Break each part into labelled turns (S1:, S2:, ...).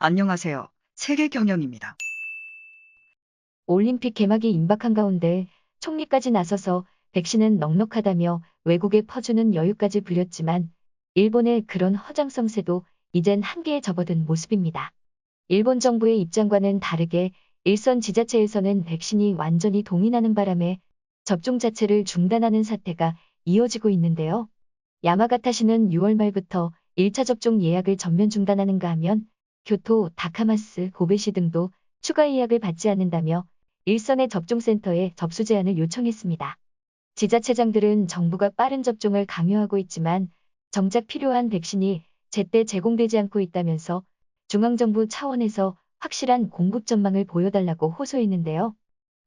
S1: 안녕하세요. 세계경영입니다.
S2: 올림픽 개막이 임박한 가운데 총리까지 나서서 백신은 넉넉하다며 외국에 퍼주는 여유까지 부렸지만 일본의 그런 허장성세도 이젠 한계에 접어든 모습입니다. 일본 정부의 입장과는 다르게 일선 지자체에서는 백신이 완전히 동인하는 바람에 접종 자체를 중단하는 사태가 이어지고 있는데요. 야마가타시는 6월 말부터 1차 접종 예약을 전면 중단하는가 하면 교토, 다카마스, 고베시 등도 추가 예약을 받지 않는다며 일선의 접종센터에 접수 제한을 요청했습니다. 지자체장들은 정부가 빠른 접종을 강요하고 있지만 정작 필요한 백신이 제때 제공되지 않고 있다면서 중앙정부 차원에서 확실한 공급 전망을 보여달라고 호소했는데요.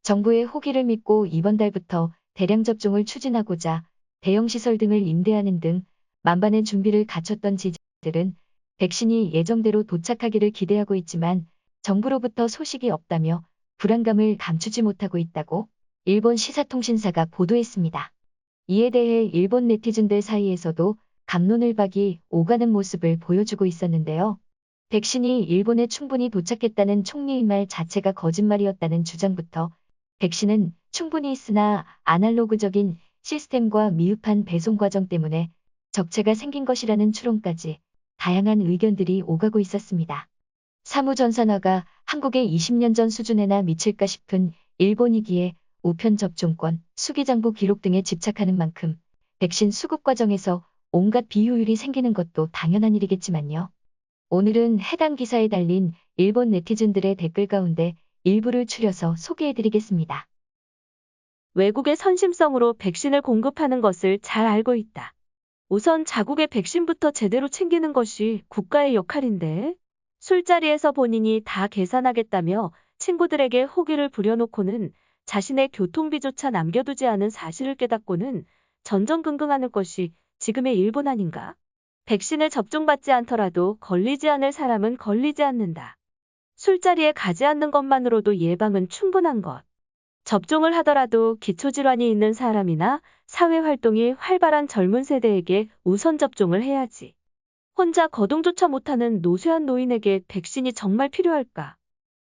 S2: 정부의 호기를 믿고 이번 달부터 대량 접종을 추진하고자 대형 시설 등을 임대하는 등 만반의 준비를 갖췄던 지자체들은 백신이 예정대로 도착하기를 기대하고 있지만 정부로부터 소식이 없다며 불안감을 감추지 못하고 있다고 일본 시사통신사가 보도했습니다. 이에 대해 일본 네티즌들 사이에서도 갑론을 박이 오가는 모습을 보여주고 있었는데요. 백신이 일본에 충분히 도착했다는 총리의 말 자체가 거짓말이었다는 주장부터 백신은 충분히 있으나 아날로그적인 시스템과 미흡한 배송 과정 때문에 적체가 생긴 것이라는 추론까지 다양한 의견들이 오가고 있었습니다. 사무전산화가 한국의 20년 전 수준에나 미칠까 싶은 일본이기에 우편 접종권, 수기장부 기록 등에 집착하는 만큼 백신 수급 과정에서 온갖 비효율이 생기는 것도 당연한 일이겠지만요. 오늘은 해당 기사에 달린 일본 네티즌들의 댓글 가운데 일부를 추려서 소개해드리겠습니다.
S3: 외국의 선심성으로 백신을 공급하는 것을 잘 알고 있다. 우선 자국의 백신부터 제대로 챙기는 것이 국가의 역할인데 술자리에서 본인이 다 계산하겠다며 친구들에게 호기를 부려놓고는 자신의 교통비조차 남겨두지 않은 사실을 깨닫고는 전전긍긍하는 것이 지금의 일본 아닌가? 백신을 접종받지 않더라도 걸리지 않을 사람은 걸리지 않는다. 술자리에 가지 않는 것만으로도 예방은 충분한 것. 접종을 하더라도 기초질환이 있는 사람이나 사회활동이 활발한 젊은 세대에게 우선 접종을 해야지. 혼자 거동조차 못하는 노쇠한 노인에게 백신이 정말 필요할까?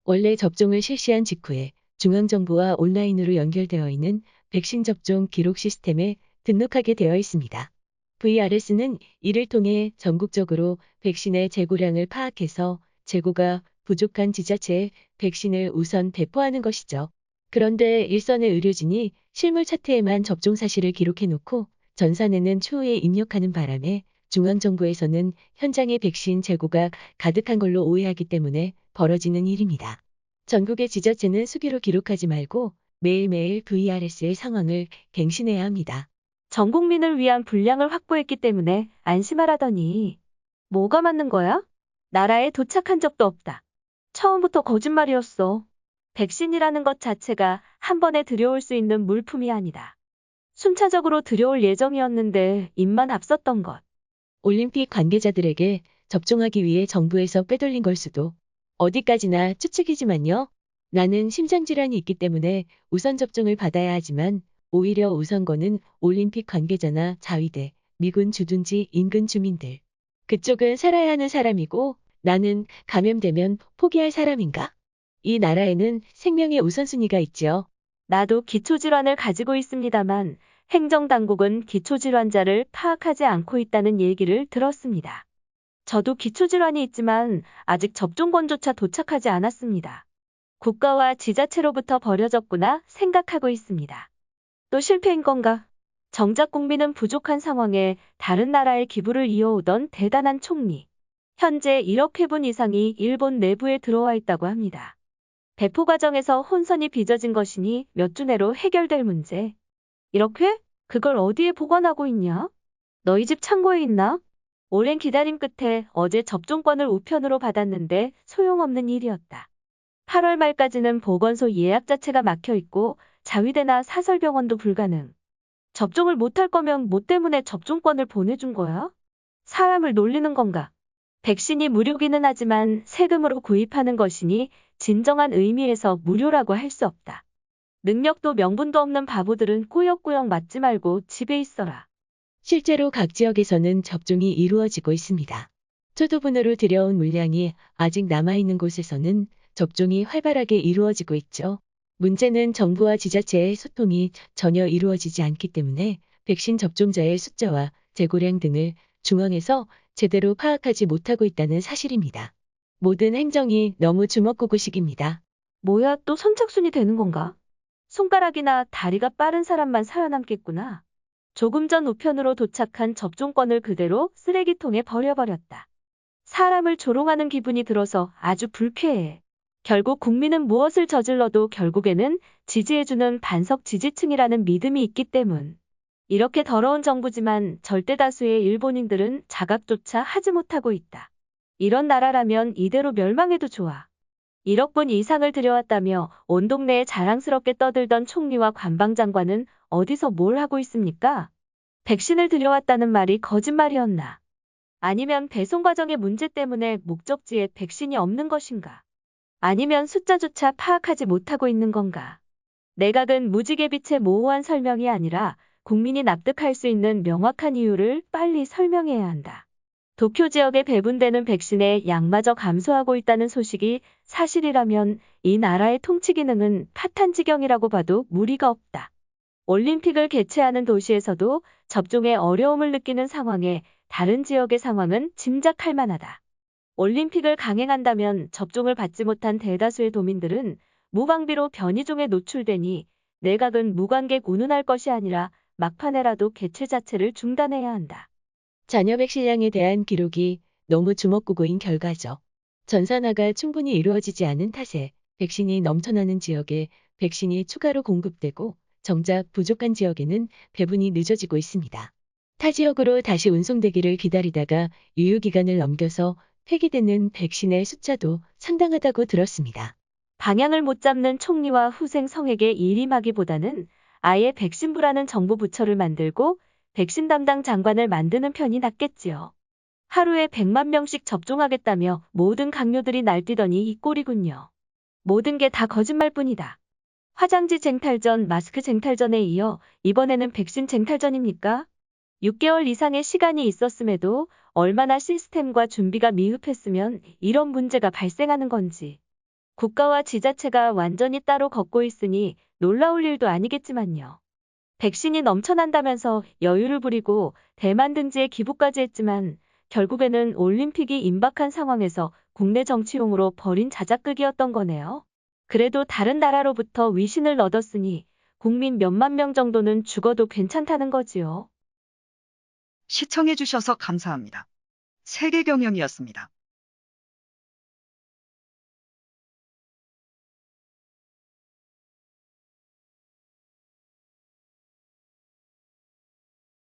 S4: 원래 접종을 실시한 직후에 중앙정부와 온라인으로 연결되어 있는 백신 접종 기록 시스템에 등록하게 되어 있습니다. VRS는 이를 통해 전국적으로 백신의 재고량을 파악해서 재고가 부족한 지자체에 백신을 우선 배포하는 것이죠. 그런데 일선의 의료진이 실물 차트에만 접종 사실을 기록해놓고 전산에는 추후에 입력하는 바람에 중앙정부에서는 현장의 백신 재고가 가득한 걸로 오해하기 때문에 벌어지는 일입니다. 전국의 지자체는 수기로 기록하지 말고 매일매일 VRS의 상황을 갱신해야 합니다.
S3: 전 국민을 위한 분량을 확보했기 때문에 안심하라더니 뭐가 맞는 거야? 나라에 도착한 적도 없다. 처음부터 거짓말이었어. 백신이라는 것 자체가 한 번에 들여올 수 있는 물품이 아니다. 순차적으로 들여올 예정이었는데 입만 앞섰던 것.
S4: 올림픽 관계자들에게 접종하기 위해 정부에서 빼돌린 걸 수도 어디까지나 추측이지만요. 나는 심장질환이 있기 때문에 우선 접종을 받아야 하지만 오히려 우선권은 올림픽 관계자나 자위대, 미군 주둔지 인근 주민들. 그쪽은 살아야 하는 사람이고 나는 감염되면 포기할 사람인가? 이 나라에는 생명의 우선순위가 있지요.
S3: 나도 기초질환을 가지고 있습니다만 행정당국은 기초질환자를 파악하지 않고 있다는 얘기를 들었습니다. 저도 기초질환이 있지만 아직 접종권조차 도착하지 않았습니다. 국가와 지자체로부터 버려졌구나 생각하고 있습니다. 또 실패인 건가? 정작 국민은 부족한 상황에 다른 나라의 기부를 이어오던 대단한 총리. 현재 1억 회분 이상이 일본 내부에 들어와 있다고 합니다. 배포 과정에서 혼선이 빚어진 것이니 몇 주 내로 해결될 문제. 이렇게? 그걸 어디에 보관하고 있냐? 너희 집 창고에 있나? 오랜 기다림 끝에 어제 접종권을 우편으로 받았는데 소용없는 일이었다. 8월 말까지는 보건소 예약 자체가 막혀 있고 자위대나 사설병원도 불가능. 접종을 못할 거면 뭐 때문에 접종권을 보내준 거야? 사람을 놀리는 건가? 백신이 무료기는 하지만 세금으로 구입하는 것이니 진정한 의미에서 무료라고 할 수 없다. 능력도 명분도 없는 바보들은 꾸역꾸역 맞지 말고 집에 있어라.
S4: 실제로 각 지역에서는 접종이 이루어지고 있습니다. 초도분으로 들여온 물량이 아직 남아있는 곳에서는 접종이 활발하게 이루어지고 있죠. 문제는 정부와 지자체의 소통이 전혀 이루어지지 않기 때문에 백신 접종자의 숫자와 재고량 등을 중앙에서 제대로 파악하지 못하고 있다는 사실입니다. 모든 행정이 너무 주먹구구식입니다.
S3: 뭐야, 또 선착순이 되는 건가? 손가락이나 다리가 빠른 사람만 살아남겠구나. 조금 전 우편으로 도착한 접종권을 그대로 쓰레기통에 버려버렸다. 사람을 조롱하는 기분이 들어서 아주 불쾌해. 결국 국민은 무엇을 저질러도 결국에는 지지해주는 반석 지지층이라는 믿음이 있기 때문. 이렇게 더러운 정부지만 절대 다수의 일본인들은 자각조차 하지 못하고 있다. 이런 나라라면 이대로 멸망해도 좋아. 1억 분 이상을 들여왔다며 온 동네에 자랑스럽게 떠들던 총리와 관방장관은 어디서 뭘 하고 있습니까? 백신을 들여왔다는 말이 거짓말이었나? 아니면 배송 과정의 문제 때문에 목적지에 백신이 없는 것인가? 아니면 숫자조차 파악하지 못하고 있는 건가? 내각은 무지개빛의 모호한 설명이 아니라 국민이 납득할 수 있는 명확한 이유를 빨리 설명해야 한다. 도쿄 지역에 배분되는 백신의 양마저 감소하고 있다는 소식이 사실이라면 이 나라의 통치 기능은 파탄지경이라고 봐도 무리가 없다. 올림픽을 개최하는 도시에서도 접종에 어려움을 느끼는 상황에 다른 지역의 상황은 짐작할 만하다. 올림픽을 강행한다면 접종을 받지 못한 대다수의 도민들은 무방비로 변이종에 노출되니 내각은 무관객 운운할 것이 아니라 막판에라도 개최 자체를 중단해야 한다.
S4: 잔여 백신량에 대한 기록이 너무 주먹구구인 결과죠. 전산화가 충분히 이루어지지 않은 탓에 백신이 넘쳐나는 지역에 백신이 추가로 공급되고 정작 부족한 지역에는 배분이 늦어지고 있습니다. 타 지역으로 다시 운송되기를 기다리다가 유효기간을 넘겨서 폐기되는 백신의 숫자도 상당하다고 들었습니다.
S3: 방향을 못 잡는 총리와 후생 성에게 일임하기보다는 아예 백신부라는 정부 부처를 만들고 백신 담당 장관을 만드는 편이 낫겠지요. 하루에 100만 명씩 접종하겠다며 모든 강요들이 날뛰더니 이 꼴이군요. 모든 게 다 거짓말뿐이다. 화장지 쟁탈전, 마스크 쟁탈전에 이어 이번에는 백신 쟁탈전입니까? 6개월 이상의 시간이 있었음에도 얼마나 시스템과 준비가 미흡했으면 이런 문제가 발생하는 건지. 국가와 지자체가 완전히 따로 걷고 있으니 놀라울 일도 아니겠지만요. 백신이 넘쳐난다면서 여유를 부리고 대만 등지에 기부까지 했지만 결국에는 올림픽이 임박한 상황에서 국내 정치용으로 벌인 자작극이었던 거네요. 그래도 다른 나라로부터 위신을 얻었으니 국민 몇만 명 정도는 죽어도 괜찮다는 거지요.
S1: 시청해주셔서 감사합니다. 세계경영이었습니다.